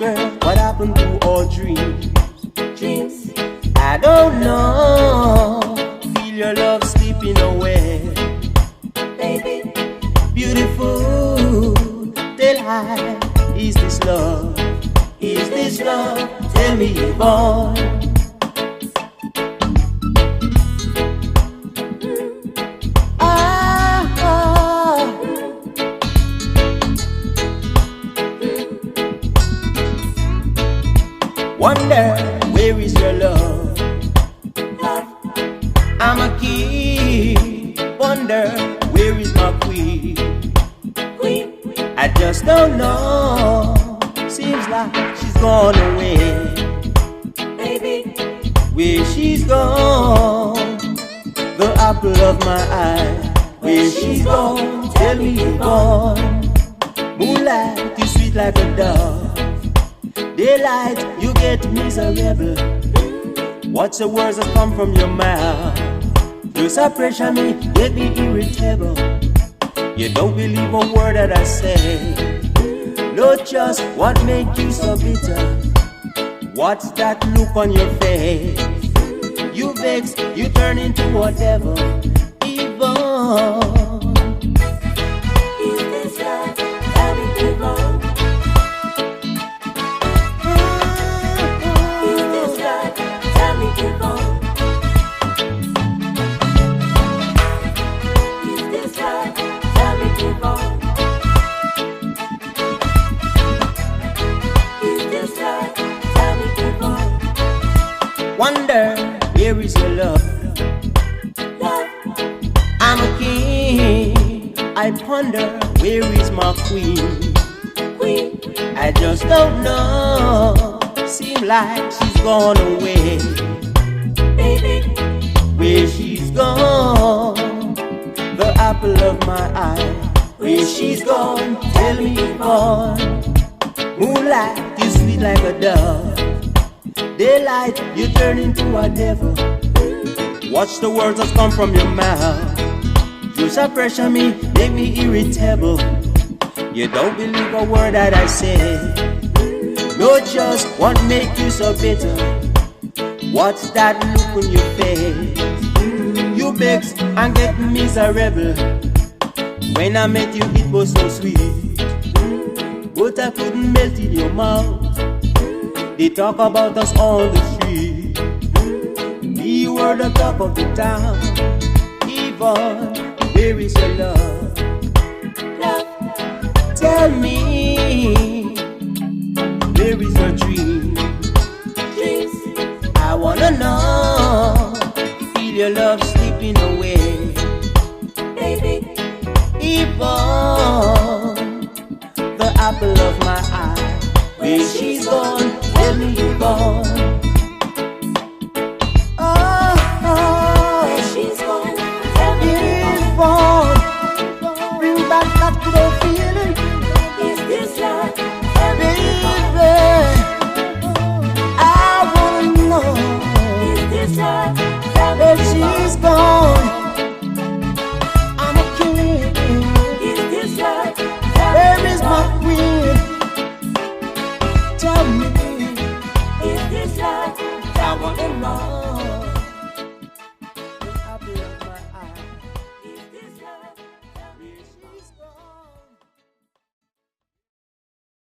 Girl, what happened to our dreams? I don't know. Feel your love slipping away. Baby, beautiful, tell I, is this love? Is this love? Tell me, Yvonne. Wonder, where is your love? I'm a king. Wonder, where is my queen? I just don't know. Seems like she's gone away. baby, Where she's gone, the apple of my eye. Where she's gone, tell me, Yvonne. Moonlight is sweet like a dove. Daylight, you get miserable. What's the words that come from your mouth? You suppressure me, get me irritable. You don't believe a word that I say. No, just what make you so bitter? What's that look on your face? You vex, you turn into whatever. Yvonne, is this love? Tell me, Yvonne. Is this love? Tell me, Yvonne. Is this love? Tell me, Yvonne. Is this love? Tell me, Yvonne. wonder, where is your love? Love, I'm a king. I ponder, where is my queen? queen, I just don't know. Seem like she's gone away. baby, Where she's gone, the apple of my eye. Where she's gone, tell me, Yvonne. Moonlight is sweet like a dove. Daylight, you turn into a devil. Watch the words that come from your mouth. You suppressure me, make me irritable. You don't believe a word that I say. No, just what make you so bitter? What's that look on your face? You vex and get miserable. When I met you, it was so sweet, but I couldn't melt in your mouth. They talk about us on the street. We were the talk of the town. Yvonne, where is your love? love, Tell me, where is your dream? dreams, I wanna know. Feel your love slipping away. baby, Yvonne, the apple of my eye. Where she's gone, tell me, Yvonne. Oh, where she's gone, tell me, Yvonne, bring back that good feeling, is this love? Tell me, baby. I wanna know is this love? Tell where me, she's gone. I'm a king. is this love? Tell Where me, is my queen? Tell me, is this love? I wanna know.